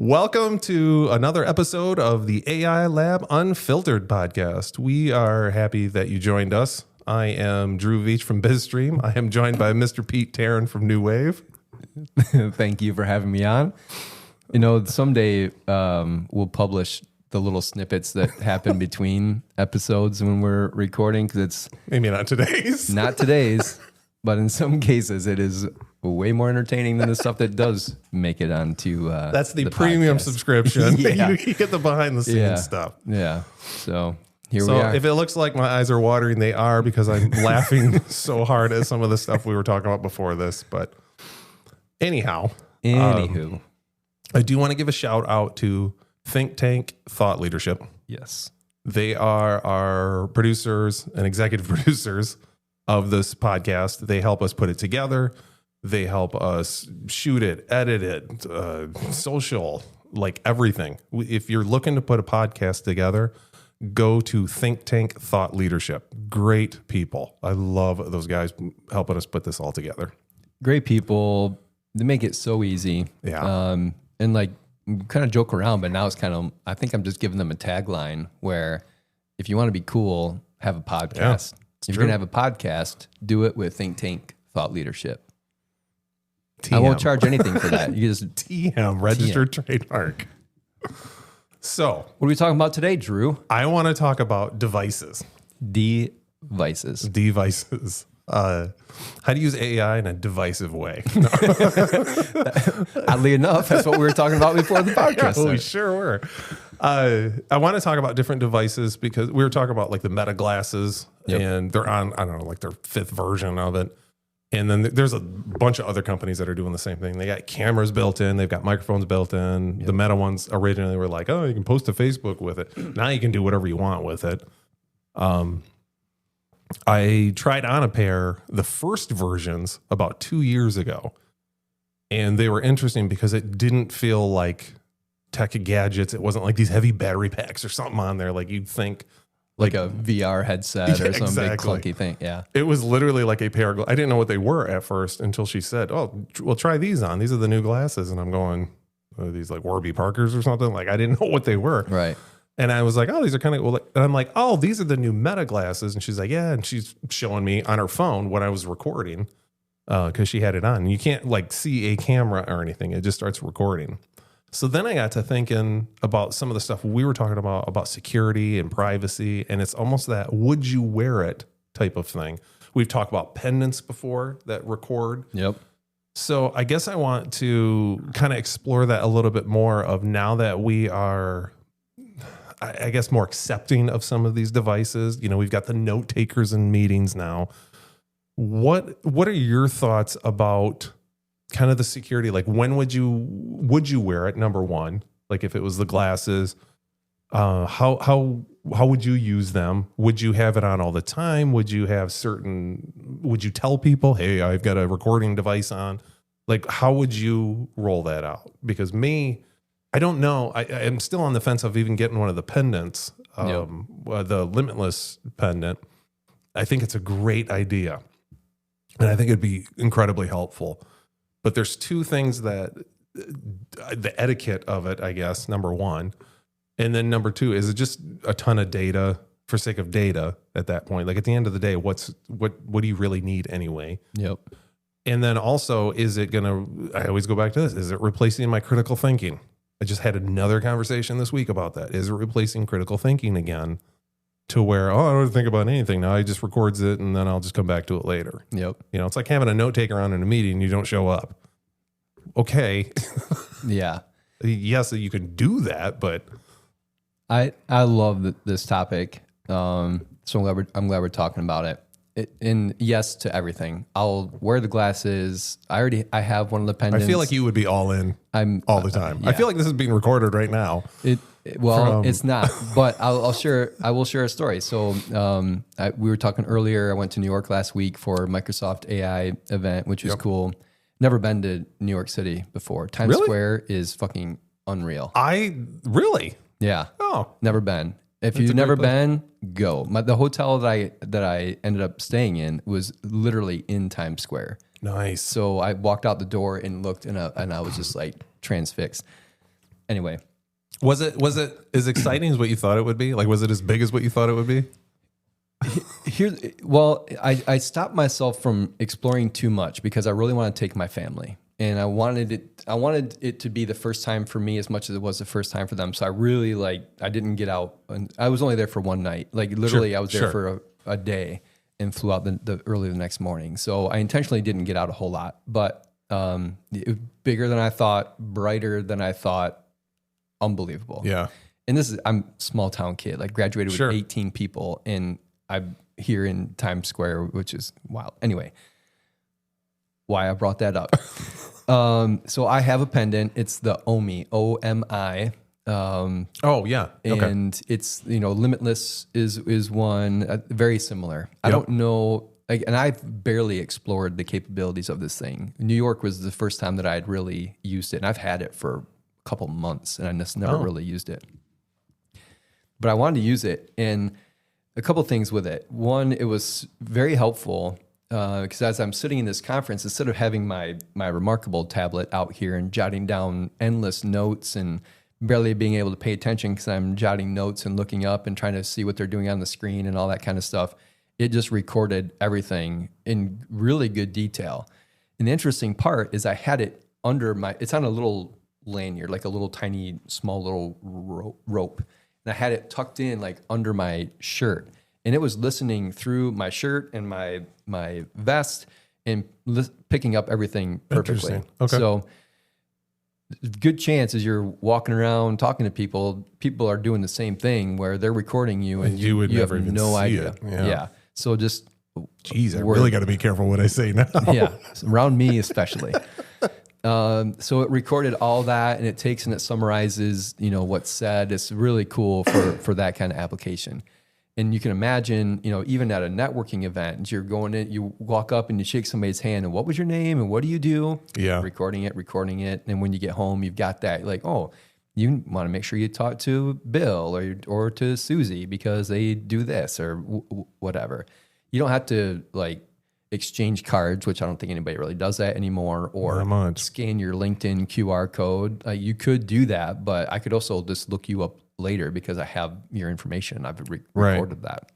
Welcome to another episode of the AI Lab Unfiltered podcast. We are happy that you joined us. I am Drew Veach from BizStream. I am joined by Mr. Pete Terran from New Wave. Thank you for having me on. You know, someday we'll publish the little snippets that happen between episodes when we're recording, because it's maybe not today's. Not today's, but in some cases it is way more entertaining than the stuff that does make it onto that's the premium podcast subscription. Yeah. You get the behind the scenes stuff. Yeah. So here we are. If it looks like my eyes are watering, they are, because I'm laughing so hard at some of the stuff we were talking about before this. But anyhow, Anywho. I do want to give a shout out to ThinkTank Thought Leadership. Yes. They are our producers and executive producers of this podcast. They help us put it together. They help us shoot it, edit it, social, like everything. If you're looking to put a podcast together, go to ThinkTank Thought Leadership. Great people. I love those guys helping us put this all together. Great people. They make it so easy. Yeah. And like, kind of joke around, but now it's kind of, I think I'm just giving them a tagline where if you want to be cool, have a podcast. If you're going to have a podcast, do it with ThinkTank Thought Leadership. TM. I won't charge anything for that. You just TM, registered trademark. So, what are we talking about today, Drew? I want to talk about devices. Devices. How to use AI in a divisive way. Oddly enough, that's what we were talking about before the podcast. Yeah, we sure were. I want to talk about different devices because we were talking about like the Meta glasses, and they're on, I don't know, like their 5th version of it. And then there's a bunch of other companies that are doing the same thing. They got cameras built in. They've got microphones built in. The Meta ones originally were like, oh, you can post to Facebook with it. Now you can do whatever you want with it. I tried on a pair, the first versions, about 2 years ago. And they were interesting because it didn't feel like tech gadgets. It wasn't like these heavy battery packs or something on there like you'd think. Like a VR headset or some big clunky thing. Yeah. It was literally like a pair of I didn't know what they were at first until she said, oh, well, try these on. These are the new glasses. And I'm going, are these like Warby Parkers or something? Like, I didn't know what they were. Right. And I was like, oh, these are kind of cool. And I'm like, oh, these are the new Meta glasses. And she's like, yeah. And she's showing me on her phone when I was recording because she had it on. And you can't like see a camera or anything. It just starts recording. So then I got to thinking about some of the stuff we were talking about security and privacy. And it's almost that would you wear it type of thing. We've talked about pendants before that record. Yep. So I guess I want to kind of explore that a little bit more of now that we are, I guess, more accepting of some of these devices. You know, we've got the note takers in meetings now. What are your thoughts about kind of the security? Like, when would you wear it? Number one, like if it was the glasses, how would you use them? Would you have it on all the time? Would you tell people, hey, I've got a recording device on? Like, how would you roll that out? Because I don't know. I'm still on the fence of even getting one of the pendants, the limitless pendant. I think it's a great idea. And I think it'd be incredibly helpful. But there's two things that the etiquette of it, I guess, number one. And then number two, is it just a ton of data for sake of data at that point? Like at the end of the day, what do you really need anyway? Yep. And then also, is it going to, I always go back to this, is it replacing my critical thinking? I just had another conversation this week about that. Is it replacing critical thinking again to where, oh, I don't think about anything now. He just records it and then I'll just come back to it later. Yep. You know, it's like having a note taker on in a meeting. You don't show up. Okay. Yeah. Yes, you can do that, but I love this topic. So I'm glad we're talking about it. And yes to everything. I'll wear the glasses. I have one of the pendants. I feel like you would be all in all the time. Yeah. I feel like this is being recorded right now. It's not, but I will share a story. So we were talking earlier. I went to New York last week for Microsoft AI event, which was cool. Never been to New York City before. Times Square is fucking unreal. Really? Yeah. Oh, never been. If you've never been, go. The hotel that I ended up staying in was literally in Times Square. Nice. So I walked out the door and looked, and I was just like transfixed. Anyway. Was it as exciting as what you thought it would be? Like, was it as big as what you thought it would be? I stopped myself from exploring too much because I really want to take my family, and I wanted it to be the first time for me as much as it was the first time for them. So I really I didn't get out, and I was only there for one night. Like literally, I was there for a day and flew out early the next morning. So I intentionally didn't get out a whole lot, but bigger than I thought, brighter than I thought, unbelievable. Yeah. And I'm a small town kid, like graduated with 18 people, and I'm here in Times Square, which is wild. Anyway, why I brought that up. So I have a pendant. It's the OMI, O-M-I. Oh yeah. Okay. And it's, Limitless is one, very similar. I don't know. And I've barely explored the capabilities of this thing. New York was the first time that I had really used it, and I've had it for a couple months, and I just never really used it. But I wanted to use it, and a couple things with it. One, it was very helpful because as I'm sitting in this conference, instead of having my Remarkable tablet out here and jotting down endless notes and barely being able to pay attention because I'm jotting notes and looking up and trying to see what they're doing on the screen and all that kind of stuff, it just recorded everything in really good detail. And the interesting part is I had it it's on a little lanyard, like a little tiny, small little rope. And I had it tucked in like under my shirt, and it was listening through my shirt and my vest and picking up everything perfectly. Okay. So good chance as you're walking around talking to people are doing the same thing where they're recording you and you have no idea. Yeah. So just, geez, I really got to be careful what I say now. Yeah. Around me, especially. So it recorded all that, and it takes and it summarizes, what's said. It's really cool for that kind of application. And you can imagine, even at a networking event, you're going in, you walk up and you shake somebody's hand, and what was your name and what do you do? Yeah. Recording it. And when you get home, you've got that, like, oh, you want to make sure you talk to Bill or to Susie because they do this or whatever. You don't have to exchange cards, which I don't think anybody really does that anymore, or scan your LinkedIn QR code. You could do that, but I could also just look you up later because I have your information. I've recorded that.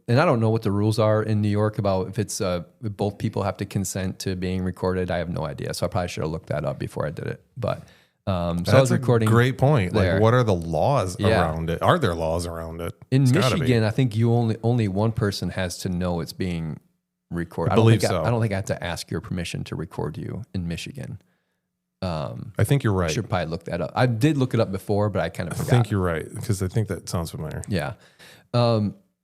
And I don't know what the rules are in New York about if it's if both people have to consent to being recorded. I have no idea. So I probably should have looked that up before I did it. But so I was recording. Great point. There. Like, what are the laws around it? Are there laws around it? In Michigan, I think you only one person has to know it's being recorded. I believe so. I don't think I have to ask your permission to record you in Michigan. I think you're right. I should probably look that up. I did look it up before, but I kind of forgot. I think you're right because I think that sounds familiar. Yeah.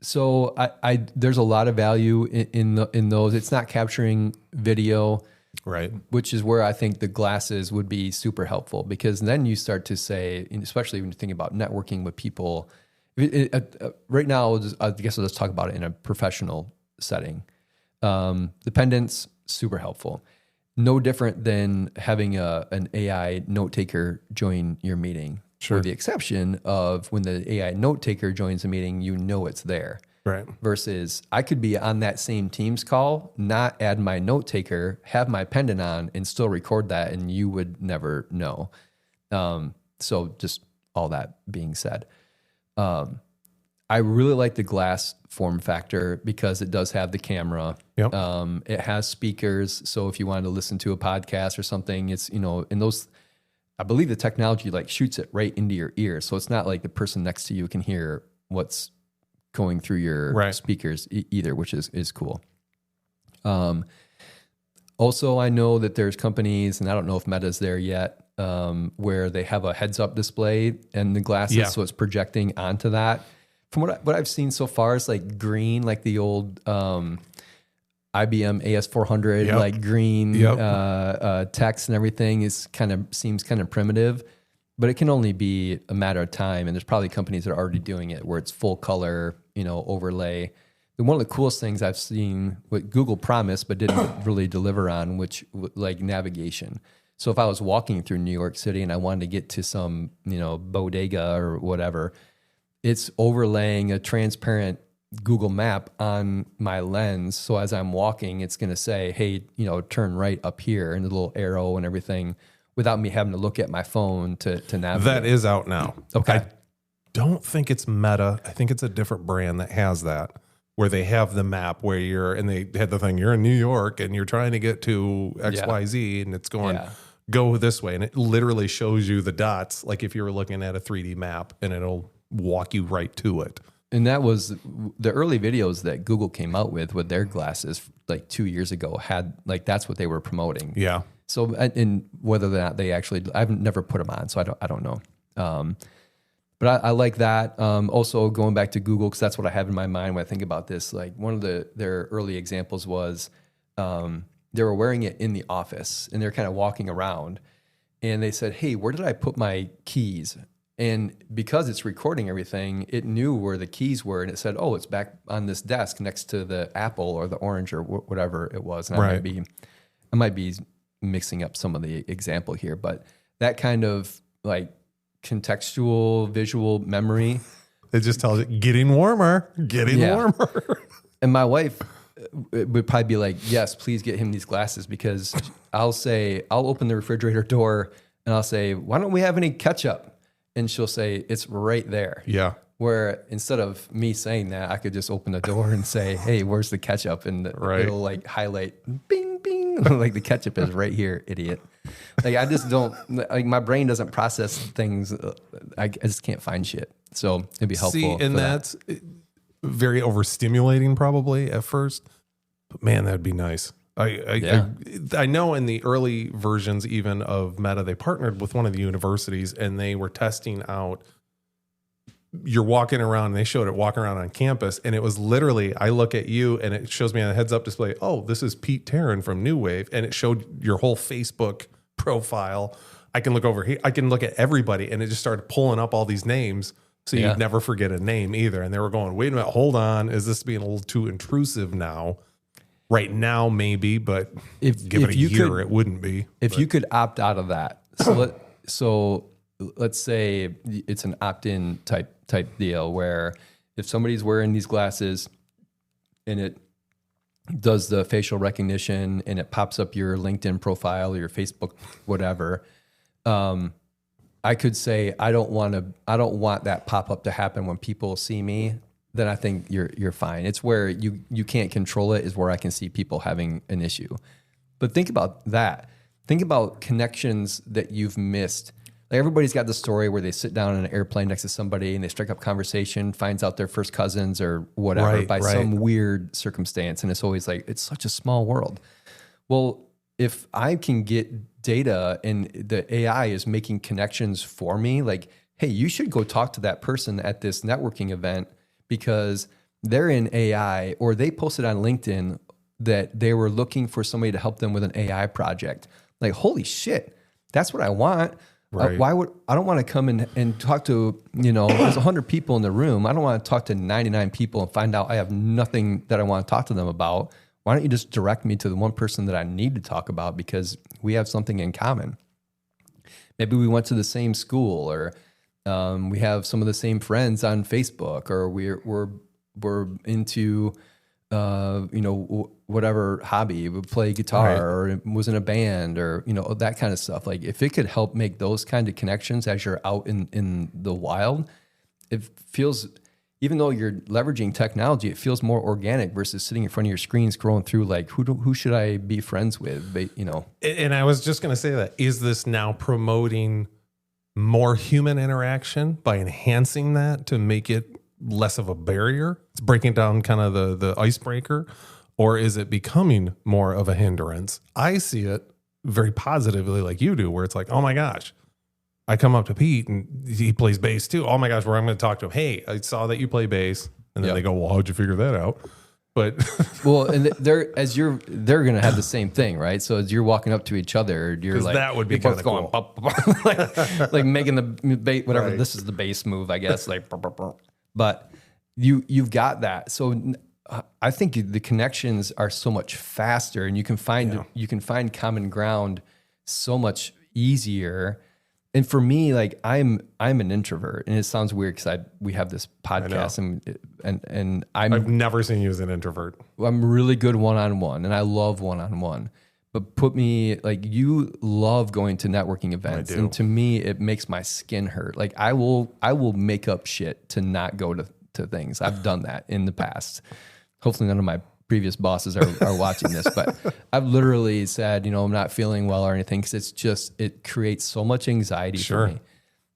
So I there's a lot of value in those. It's not capturing video. Right. Which is where I think the glasses would be super helpful, because then you start to say, especially when you think about networking with people, right now, I guess I'll just talk about it in a professional setting. The Pendants, super helpful. No different than having an AI note taker join your meeting. Sure. With the exception of when the AI note taker joins a meeting, it's there. Right. Versus I could be on that same Teams call, not add my note taker, have my pendant on, and still record that, and you would never know. So just all that being said, I really like the glass form factor because it does have the camera. Yep. It has speakers, so if you wanted to listen to a podcast or something, it's in those. I believe the technology shoots it right into your ear, so it's not like the person next to you can hear what's going through your speakers either, which is cool. Also, I know that there's companies, and I don't know if Meta's there yet, where they have a heads-up display and the glasses, so it's projecting onto that. From what I've seen so far, it's like green, like the old IBM AS400, like green text and everything seems kind of primitive. But it can only be a matter of time, and there's probably companies that are already doing it where it's full color, overlay. And one of the coolest things I've seen, what Google promised but didn't really deliver on, which like navigation. So if I was walking through New York City and I wanted to get to some, bodega or whatever, it's overlaying a transparent Google map on my lens. So as I'm walking, it's going to say, hey, turn right up here, and the little arrow and everything without me having to look at my phone to navigate. That is out now. Okay. I don't think it's Meta. I think it's a different brand that has that, where they have the map where they had the thing, you're in New York and you're trying to get to XYZ and it's going, go this way. And it literally shows you the dots, like if you were looking at a 3D map, and it'll walk you right to it. And that was the early videos that Google came out with their glasses like 2 years ago had like, that's what they were promoting. Yeah. So, and whether or not they actually, I've never put them on, so I don't know. But I like that. Also going back to Google, because that's what I have in my mind when I think about this. Like one of their early examples was they were wearing it in the office and they're kind of walking around and they said, hey, where did I put my keys? And because it's recording everything, it knew where the keys were and it said, oh, it's back on this desk next to the Apple or the orange or whatever it was. And I might be mixing up some of the example here, but that kind of like contextual visual memory. It just tells it getting warmer. And my wife would probably be like, yes, please get him these glasses, because I'll open the refrigerator door and I'll say, why don't we have any ketchup? And she'll say, it's right there. Yeah. Where instead of me saying that, I could just open the door and say, hey, where's the ketchup? And it'll like highlight, bing, bing, like the ketchup is right here, idiot. Like I just don't, like my brain doesn't process things. I just can't find shit. So it'd be helpful. See, and that's very overstimulating probably at first, but man, that'd be nice. I know in the early versions even of Meta, they partnered with one of the universities and they were testing out, you're walking around, and they showed it walking around on campus, and it was literally, I look at you and it shows me on a heads up display, oh, this is Pete Terran from New Wave, and it showed your whole Facebook profile. I can look over here, I can look at everybody, and it just started pulling up all these names, so you'd never forget a name either. And they were going, wait a minute, hold on, is this being a little too intrusive now? Right now, maybe, but give it a year, it wouldn't be. If you could opt out of that, so let's say it's an opt-in type deal where if somebody's wearing these glasses and it does the facial recognition and it pops up your LinkedIn profile or your Facebook, whatever, I could say I don't want that pop-up to happen when people see me. Then I think you're fine. It's where you can't control it is where I can see people having an issue. But think about that. Think about connections that you've missed. Like everybody's got the story where they sit down in an airplane next to somebody and they strike up conversation, finds out they're first cousins or whatever by some weird circumstance. And it's always like, it's such a small world. Well, if I can get data and the AI is making connections for me, like, hey, you should go talk to that person at this networking event because they're in AI, or they posted on LinkedIn that they were looking for somebody to help them with an AI project. Like, holy shit, that's what I want. Right. I don't want to come in and talk to, there's 100 people in the room. I don't want to talk to 99 people and find out I have nothing that I want to talk to them about. Why don't you just direct me to the one person that I need to talk about because we have something in common? Maybe we went to the same school, or we have some of the same friends on Facebook, or we're into whatever hobby, we play guitar or was in a band, or that kind of stuff. Like if it could help make those kind of connections as you're out in the wild, it feels, even though you're leveraging technology, it feels more organic versus sitting in front of your screen scrolling through like who should I be friends with? But, And I was just going to say that, is this now promoting more human interaction by enhancing that to make it less of a barrier? It's breaking down kind of the icebreaker, or is it becoming more of a hindrance? I see it very positively like you do, where it's like, oh my gosh, I come up to Pete and he plays bass too. Oh my gosh, where I'm going to talk to him. Hey, I saw that you play bass. And then they go, well, how'd you figure that out? But well, and they're going to have the same thing, right? So as you're walking up to each other, you're like, that would be kind of cool. like making the whatever. This is the bass move, I guess. Like, but you've got that. So I think the connections are so much faster, and you can find common ground so much easier. And for me, like I'm an introvert, and it sounds weird because we have this podcast, and I've never seen you as an introvert. I'm really good one-on-one, and I love one-on-one. but put me like, you love going to networking events, and to me it makes my skin hurt. Like I will make up shit to not go to things. I've done that in the past. Hopefully none of my previous bosses are watching this, but I've literally said, I'm not feeling well or anything, because it creates so much anxiety for me.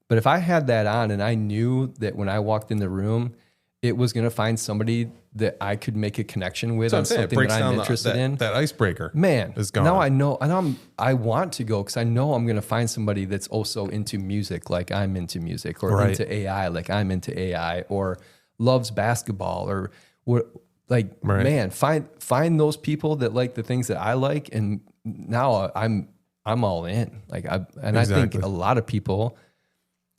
But if I had that on and I knew that when I walked in the room, it was going to find somebody that I could make a connection with on something that I'm interested in. That icebreaker, man, is gone. Now I know, and I want to go because I know I'm going to find somebody that's also into music, like I'm into music, or into AI, like I'm into AI, or loves basketball, or what. Like, man, find those people that like the things that I like, and now I'm all in. Like, I think a lot of people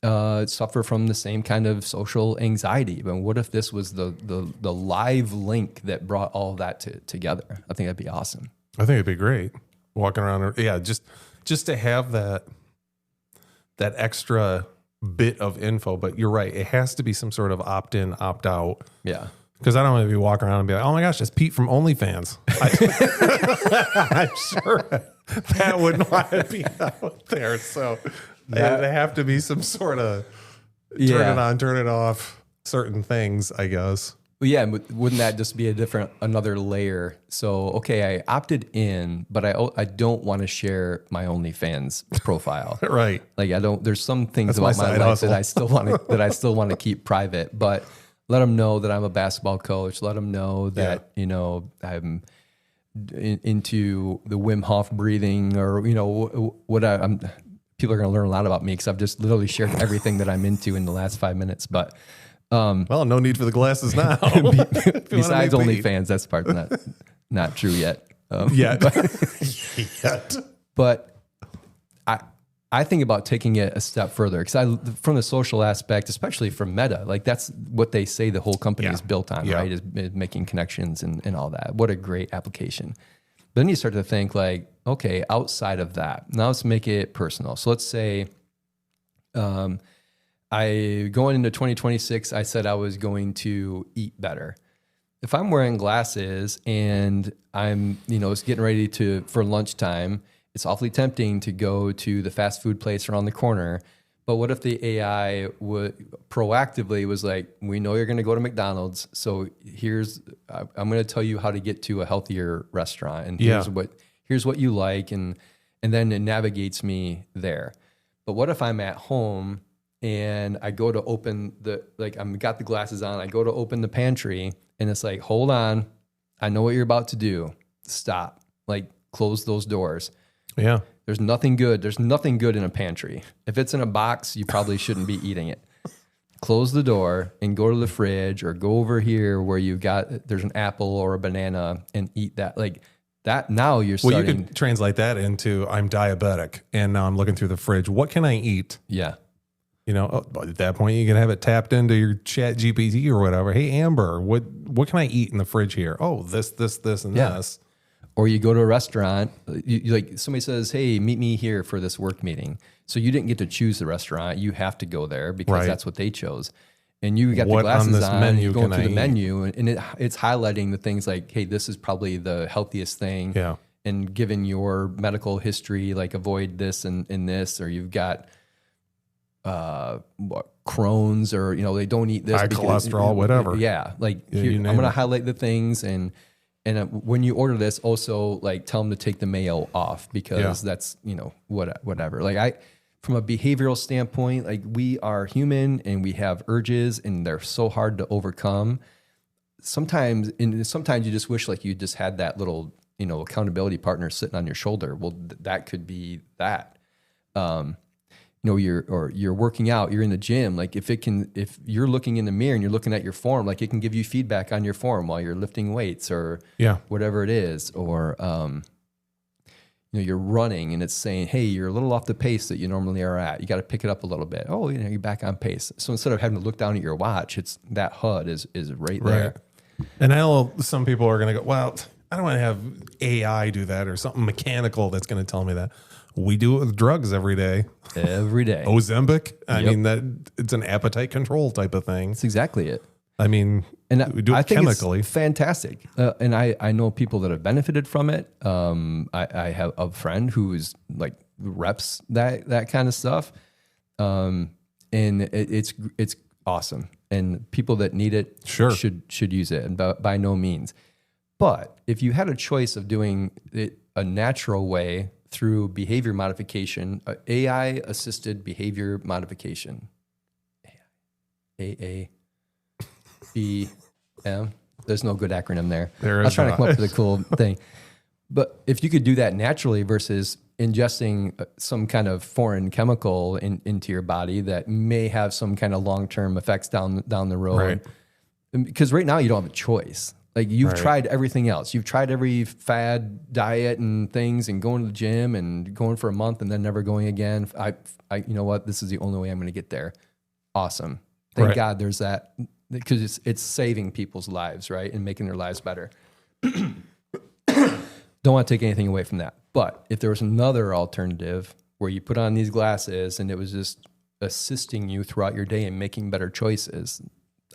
suffer from the same kind of social anxiety. But what if this was the live link that brought all of that together? I think that'd be awesome. I think it'd be great walking around. Yeah, just to have that extra bit of info. But you're right, it has to be some sort of opt-in, opt-out. Yeah. Because I don't want to be walking around and be like, oh my gosh, it's Pete from OnlyFans. I'm sure that wouldn't want to be out there. So they have to be some sort of turn it on, turn it off, certain things, I guess. Well, yeah, but wouldn't that just be another layer? So, okay, I opted in, but I don't want to share my OnlyFans profile. Right. Like there's some things about my life that I still want to keep private, but let them know that I'm a basketball coach. Let them know that, I'm into the Wim Hof breathing, or, what people are going to learn a lot about me because I've just literally shared everything that I'm into in the last 5 minutes. But, well, no need for the glasses now. Besides OnlyFans, that's part not true yet. Yet. But I think about taking it a step further because from the social aspect, especially from Meta, like that's what they say the whole company is built on, right? Is making connections and all that. What a great application. But then you start to think like, okay, outside of that, now let's make it personal. So let's say going into 2026, I said I was going to eat better. If I'm wearing glasses and I'm, it's getting ready for lunchtime, it's awfully tempting to go to the fast food place around the corner. But what if the AI proactively was like, we know you're going to go to McDonald's, so I'm going to tell you how to get to a healthier restaurant, and here's what you like, and then it navigates me there. But what if I'm at home and I go to open I've got the glasses on, I go to open the pantry, and it's like, hold on, I know what you're about to do. Stop. Like, close those doors. Yeah. There's nothing good. There's nothing good in a pantry. If it's in a box, you probably shouldn't be eating it. Close the door and go to the fridge, or go over here where there's an apple or a banana, and eat that. Like that, now you're starting. Well, you could translate that into, I'm diabetic and now I'm looking through the fridge. What can I eat? Yeah. At that point, you can have it tapped into your Chat GPT or whatever. Hey, Amber, what can I eat in the fridge here? Oh, this, and this. Or you go to a restaurant, like somebody says, hey, meet me here for this work meeting. So you didn't get to choose the restaurant. You have to go there because that's what they chose. And you got the glasses on, you're going through the menu, and it's highlighting the things like, hey, this is probably the healthiest thing. Yeah. And given your medical history, like avoid this and this, or you've got Crohn's, or, they don't eat this. High cholesterol, whatever. Yeah. Like I'm going to highlight the things, and when you order this, also like tell them to take the mayo off because that's, whatever. Like from a behavioral standpoint, like we are human and we have urges and they're so hard to overcome. Sometimes you just wish like you just had that little, accountability partner sitting on your shoulder. Well, that could be that. You're working out, you're in the gym. Like if you're looking in the mirror and you're looking at your form, like it can give you feedback on your form while you're lifting weights or whatever it is. Or, you're running and it's saying, hey, you're a little off the pace that you normally are at. You got to pick it up a little bit. Oh, you're back on pace. So instead of having to look down at your watch, it's that HUD is right there. And I know some people are going to go, well, I don't want to have AI do that or something mechanical that's going to tell me that. We do it with drugs every day. Every day. Ozempic. I mean, that it's an appetite control type of thing. That's exactly it. I mean, And we do it I think chemically. it's fantastic. And I know people that have benefited from it. I have a friend who is like reps that kind of stuff. And it's awesome. And people that need it should use it, and by no means. But if you had a choice of doing it a natural way through behavior modification, AI assisted behavior modification, AABM. There's no good acronym there. I was trying to come up with a cool thing. But if you could do that naturally versus ingesting some kind of foreign chemical into your body that may have some kind of long-term effects down the road. Right. Because right now you don't have a choice. Like you've tried everything else. You've tried every fad diet and things and going to the gym and going for a month and then never going again. I you know what? This is the only way I'm going to get there. Awesome. Thank God there's that, because it's saving people's lives, right? And making their lives better. Don't want to take anything away from that. But if there was another alternative where you put on these glasses and it was just assisting you throughout your day and making better choices,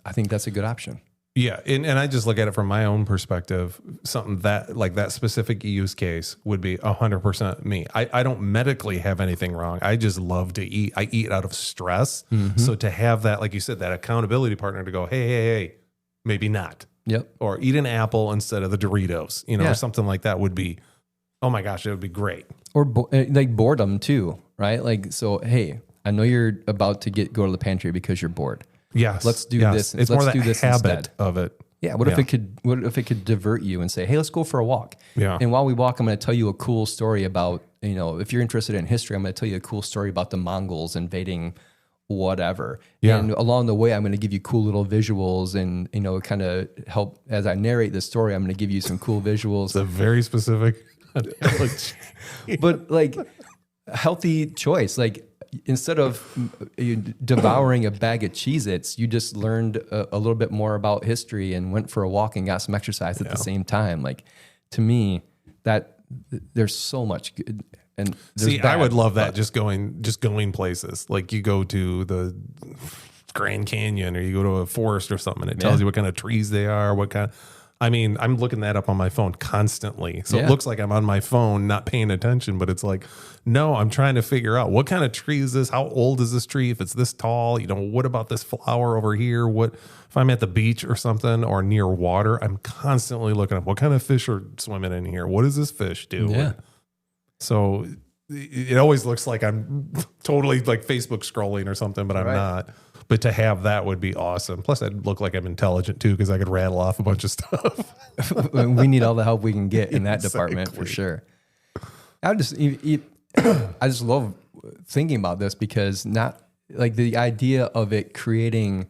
I think that's a good option. Yeah. And I just look at it from my own perspective. Something that like that specific use case would be 100% me. I don't medically have anything wrong. I just love to eat. I eat out of stress. Mm-hmm. So to have that, like you said, that accountability partner to go, hey, maybe not. Yep. Or eat an apple instead of the Doritos, or something like that would be, oh my gosh, it would be great. Or like boredom too, right? Like, so, hey, I know you're about to go to the pantry because you're bored. Yes. Let's do this. It's let's more do that this habit instead. of it. Yeah. What if it could divert you and say, hey, let's go for a walk. Yeah. And while we walk, I'm going to tell you a cool story about, if you're interested in history, I'm going to tell you a cool story about the Mongols invading whatever. Yeah. And along the way, I'm going to give you cool little visuals and, kind of help as I narrate the story. I'm going to give you some cool visuals. It's a very specific analogy. But like healthy choice, like instead of devouring a bag of Cheez-Its, you just learned a little bit more about history and went for a walk and got some exercise at the same time. Like to me, that there's so much good. And I would love that. Just going places, like you go to the Grand Canyon or you go to a forest or something, and it tells you what kind of trees they are, I'm looking that up on my phone constantly. So it looks like I'm on my phone, not paying attention, but it's like, no, I'm trying to figure out what kind of tree is this? How old is this tree? If it's this tall, what about this flower over here? What if I'm at the beach or something or near water? I'm constantly looking up what kind of fish are swimming in here. What does this fish do? Yeah. So it always looks like I'm totally like Facebook scrolling or something, but I'm not. But to have that would be awesome. Plus, I'd look like I'm intelligent too, because I could rattle off a bunch of stuff. We need all the help we can get in that department for sure. I just love thinking about this, because not like the idea of it creating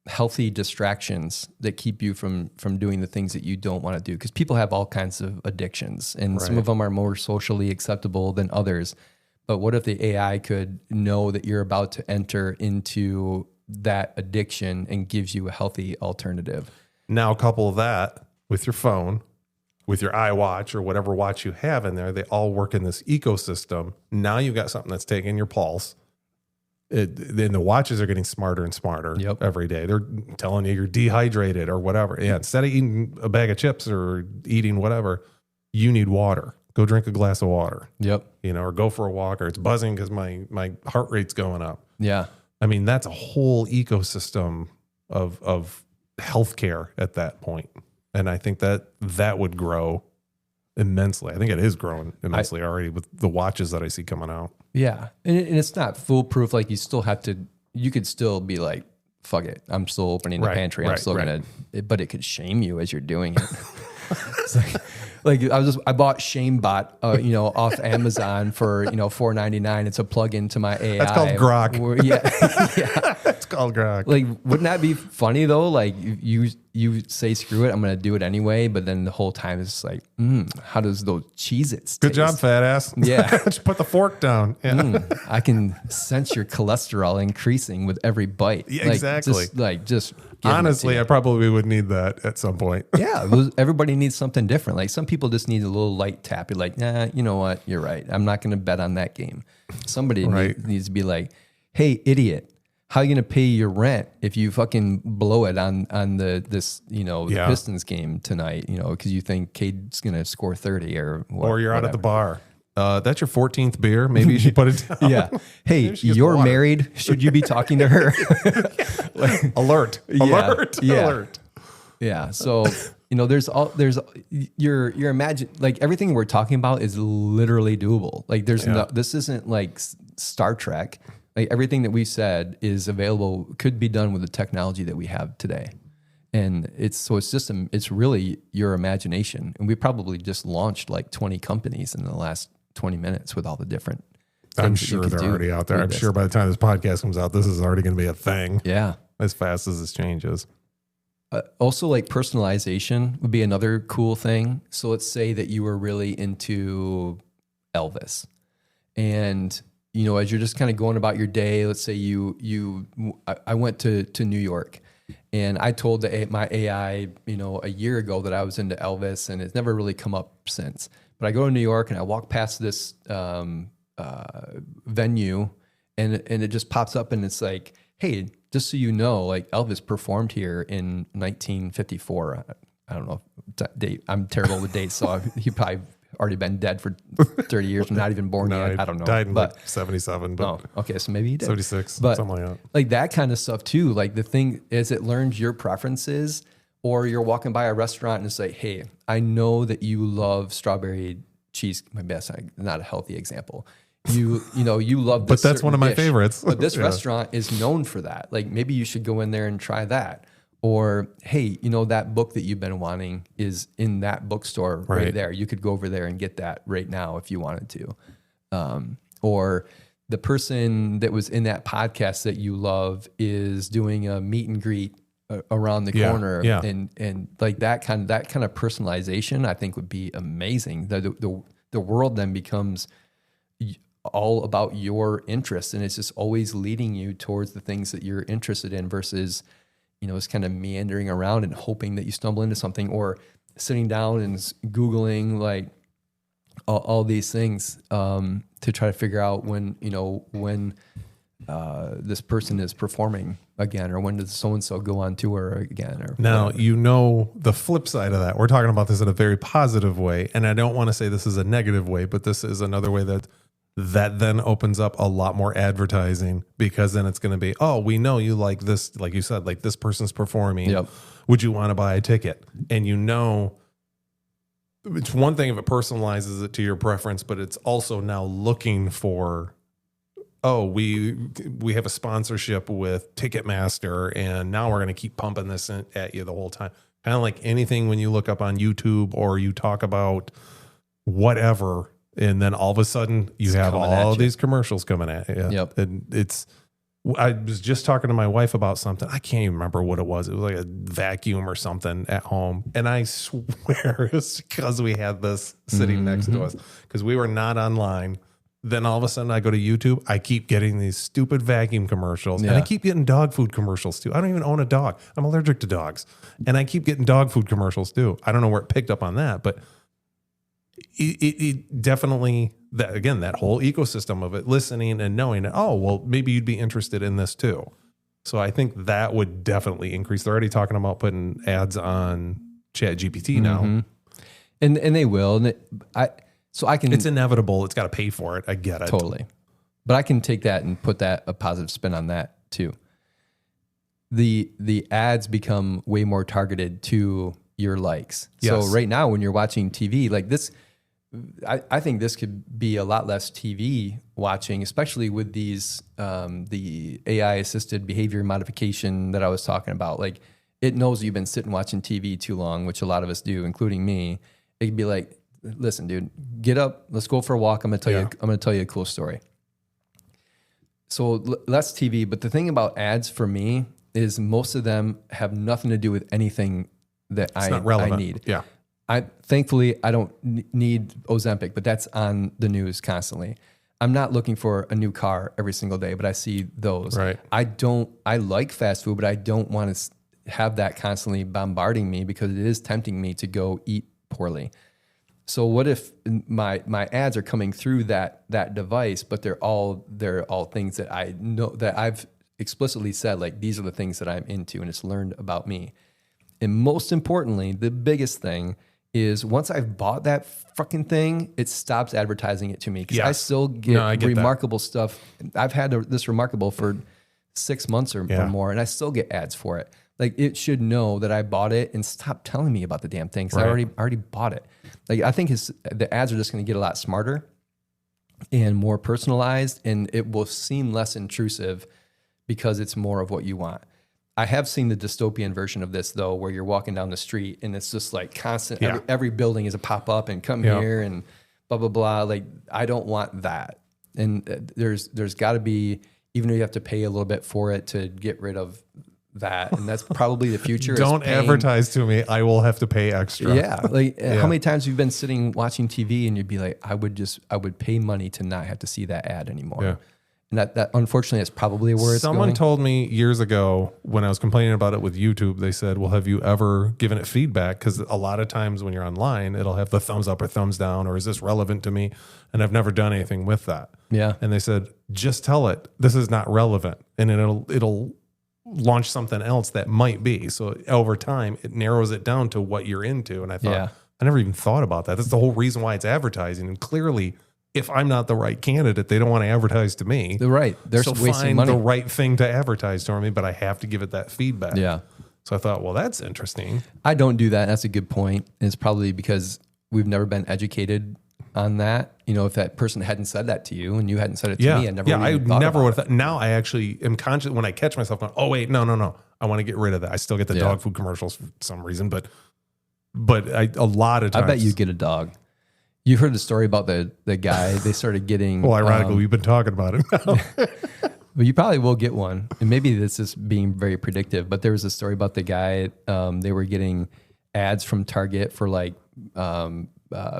healthy distractions that keep you from doing the things that you don't want to do, because people have all kinds of addictions, and some of them are more socially acceptable than others. But what if the AI could know that you're about to enter into that addiction and gives you a healthy alternative? Now couple that with your phone, with your iWatch or whatever watch you have in there. They all work in this ecosystem. Now you've got something that's taking your pulse. Then the watches are getting smarter and smarter every day. They're telling you you're dehydrated or whatever. Yeah, instead of eating a bag of chips or eating whatever, you need water. Go drink a glass of water. Yep. Or go for a walk, or it's buzzing because my heart rate's going up. Yeah. I mean, that's a whole ecosystem of healthcare at that point. And I think that would grow immensely. I think it is growing immensely already with the watches that I see coming out. Yeah. And it's not foolproof. Like you could still be like, fuck it, I'm still opening the pantry. I'm still but it could shame you as you're doing it. It's like I bought ShameBot, off Amazon for $4.99. It's a plug-in to my AI. That's called Grok. Yeah. It's called Grok. Like, wouldn't that be funny though? Like you say screw it, I'm gonna do it anyway, but then the whole time it's like, how does those Cheez-Its taste? Good job, fat ass. Yeah. Just put the fork down. Yeah. I can sense your cholesterol increasing with every bite. Yeah, exactly. Just honestly, I probably would need that at some point. Yeah, everybody needs something different. Like some people just need a little light tap. You're like, nah, you know what? You're right. I'm not going to bet on that game. Somebody needs to be like, hey, idiot, how are you going to pay your rent if you fucking blow it on the Pistons game tonight, because you think Cade's going to score 30 or you're out at the bar. That's your 14th beer. Maybe you should put it down. Yeah. Hey, you're married. Should you be talking to her? Alert. Alert. Yeah. So, there's your imagine, like everything we're talking about is literally doable. Like this isn't like Star Trek. Like everything that we said is available, could be done with the technology that we have today. And it's really your imagination. And we probably just launched like 20 companies in the last 20 minutes with all the different things. I'm sure they're already out there. I'm sure by the time this podcast comes out, this is already going to be a thing. Yeah. As fast as this changes. Also, like personalization would be another cool thing. So let's say that you were really into Elvis, and as you're just kind of going about your day, let's say I went to New York, and I told my AI, a year ago that I was into Elvis, and it's never really come up since. But I go to New York and I walk past this venue, and it just pops up, and it's like, hey, just so you know, like Elvis performed here in 1954. I don't know date. I'm terrible with dates, so he probably already been dead for 30 years, not even born yet. I don't know. Died in like 77. But okay, so maybe he did. 76, but something like that. Like that kind of stuff too. Like the thing is, it learns your preferences, or you're walking by a restaurant and it's like, hey, I know that you love strawberry cheese. Maybe that's not a healthy example. You love this, but that's one of my dish, favorites. But this restaurant is known for that. Like maybe you should go in there and try that. Or, hey, that book that you've been wanting is in that bookstore right there. You could go over there and get that right now if you wanted to. Or the person that was in that podcast that you love is doing a meet and greet around the corner. Yeah. And like that kind of personalization, I think would be amazing. The world then becomes all about your interests, and it's just always leading you towards the things that you're interested in versus, it's kind of meandering around and hoping that you stumble into something, or sitting down and Googling like all these things to try to figure out when this person is performing again, or when does so-and-so go on tour again. Or now, the flip side of that, we're talking about this in a very positive way. And I don't want to say this is a negative way, but this is another way that then opens up a lot more advertising, because then it's going to be, oh, we know you like this, like you said, like this person's performing. Yep. Would you want to buy a ticket? And it's one thing if it personalizes it to your preference, but it's also now looking for, oh, we have a sponsorship with Ticketmaster, and now we're going to keep pumping this at you the whole time. Kind of like anything when you look up on YouTube or you talk about whatever, and then all of a sudden you have all these commercials coming at you. Yep. And I was just talking to my wife about something. I can't even remember what it was. It was like a vacuum or something at home. And I swear it's because we had this sitting next to us, because we were not online. Then all of a sudden I go to YouTube. I keep getting these stupid vacuum commercials, and I keep getting dog food commercials too. I don't even own a dog. I'm allergic to dogs, and I keep getting dog food commercials too. I don't know where it picked up on that, but it definitely, that whole ecosystem of it, listening and knowing, oh, well, maybe you'd be interested in this too. So I think that would definitely increase. They're already talking about putting ads on ChatGPT now. And they will. And it's inevitable. It's got to pay for it. I get it. Totally. But I can take that and put a positive spin on that too. The ads become way more targeted to your likes. Yes. So right now when you're watching TV, like this, I think this could be a lot less TV watching, especially with these, the AI assisted behavior modification that I was talking about. Like it knows you've been sitting watching TV too long, which a lot of us do, including me. It could be like, listen, dude, get up. Let's go for a walk. I'm going to tell you a cool story. So less TV. But the thing about ads for me is most of them have nothing to do with anything that I need. Yeah. Thankfully, I don't need Ozempic, but that's on the news constantly. I'm not looking for a new car every single day, but I see those. Right. I like fast food, but I don't want to have that constantly bombarding me, because it is tempting me to go eat poorly. So what if my ads are coming through that device, but they're all things that I know that I've explicitly said, like, these are the things that I'm into, and it's learned about me. And most importantly, the biggest thing is once I've bought that fucking thing, it stops advertising it to me, because I still get remarkable stuff. I've had this Remarkable for 6 months or more, and I still get ads for it. Like, it should know that I bought it and stop telling me about the damn thing, because I already bought it. Like, I think the ads are just going to get a lot smarter and more personalized, and it will seem less intrusive because it's more of what you want. I have seen the dystopian version of this, though, where you're walking down the street and it's just like constant. Every building is a pop-up and come here and blah, blah, blah. Like, I don't want that. And there's got to be, even though you have to pay a little bit for it to get rid of that. And that's probably the future. Don't advertise to me. I will have to pay extra. Yeah. Like, how many times have you been sitting watching TV and you'd be like, I would pay money to not have to see that ad anymore. Yeah. And that unfortunately is probably where it's Someone going. told me years ago when I was complaining about it with YouTube, they said, well, have you ever given it feedback? Because a lot of times when you're online, it'll have the thumbs up or thumbs down, or is this relevant to me? And I've never done anything with that. Yeah. And they said, just tell it, this is not relevant. And it'll launch something else that might be. So over time, it narrows it down to what you're into. And I thought, I never even thought about that. That's the whole reason why it's advertising. And clearly, if I'm not the right candidate, they don't want to advertise to me. They're right. They're so wasting find money. the right thing to advertise to me, but I have to give it that feedback. Yeah. So I thought, well, that's interesting. I don't do that. That's a good point. And it's probably because we've never been educated on that. You know, if that person hadn't said that to you and you hadn't said it to me, I never would have. Now I actually am conscious when I catch myself going, oh wait, no. I want to get rid of that. I still get the dog food commercials for some reason, but a lot of times. I bet you get a dog. You heard the story about the guy. They started getting. Well, ironically, we've been talking about it now. But you probably will get one. And maybe this is being very predictive, but there was a story about the guy. They were getting ads from Target for like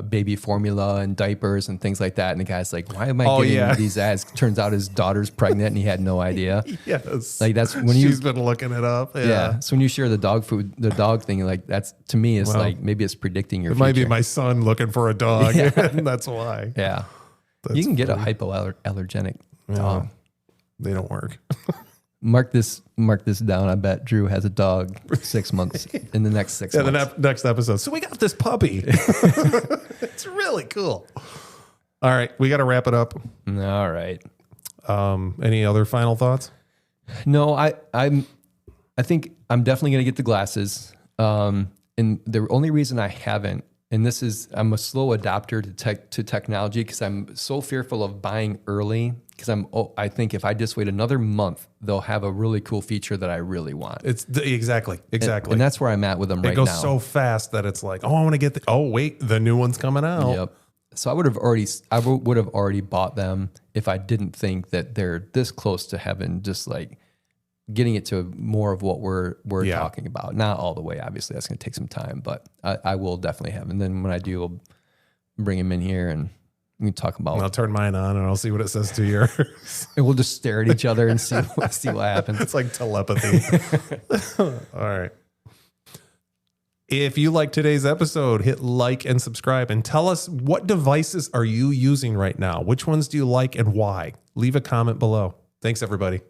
baby formula and diapers and things like that. And the guy's like, why am I getting these ads? Turns out his daughter's pregnant and he had no idea. Yes. Like, that's when she's been looking it up. Yeah. So when you share the dog thing, like, that's, to me, it's like, maybe it's predicting your future. Might be my son looking for a dog. And that's why. Yeah. You can get a hypoallergenic dog. They don't work. Mark this down. I bet Drew has a dog 6 months in the next 6 months. Yeah, the next episode. So we got this puppy. It's really cool. All right, we got to wrap it up. All right. Any other final thoughts? No, I think I'm definitely going to get the glasses. And the only reason I haven't, and this is, I'm a slow adopter to technology because I'm so fearful of buying early. Because I think if I just wait another month, they'll have a really cool feature that I really want. It's exactly. And that's where I'm at with them right now. It goes so fast that it's like, oh, I want to get the new one's coming out. Yep. So I would have already bought them if I didn't think that they're this close to having just like getting it to more of what we're talking about. Not all the way, obviously. That's going to take some time, but I will definitely have. And then when I do, I'll bring them in here and we can talk about. And I'll turn mine on and I'll see what it says to yours. And we'll just stare at each other and see what happens. It's like telepathy. All right. If you like today's episode, hit like and subscribe and tell us, what devices are you using right now? Which ones do you like and why? Leave a comment below. Thanks, everybody.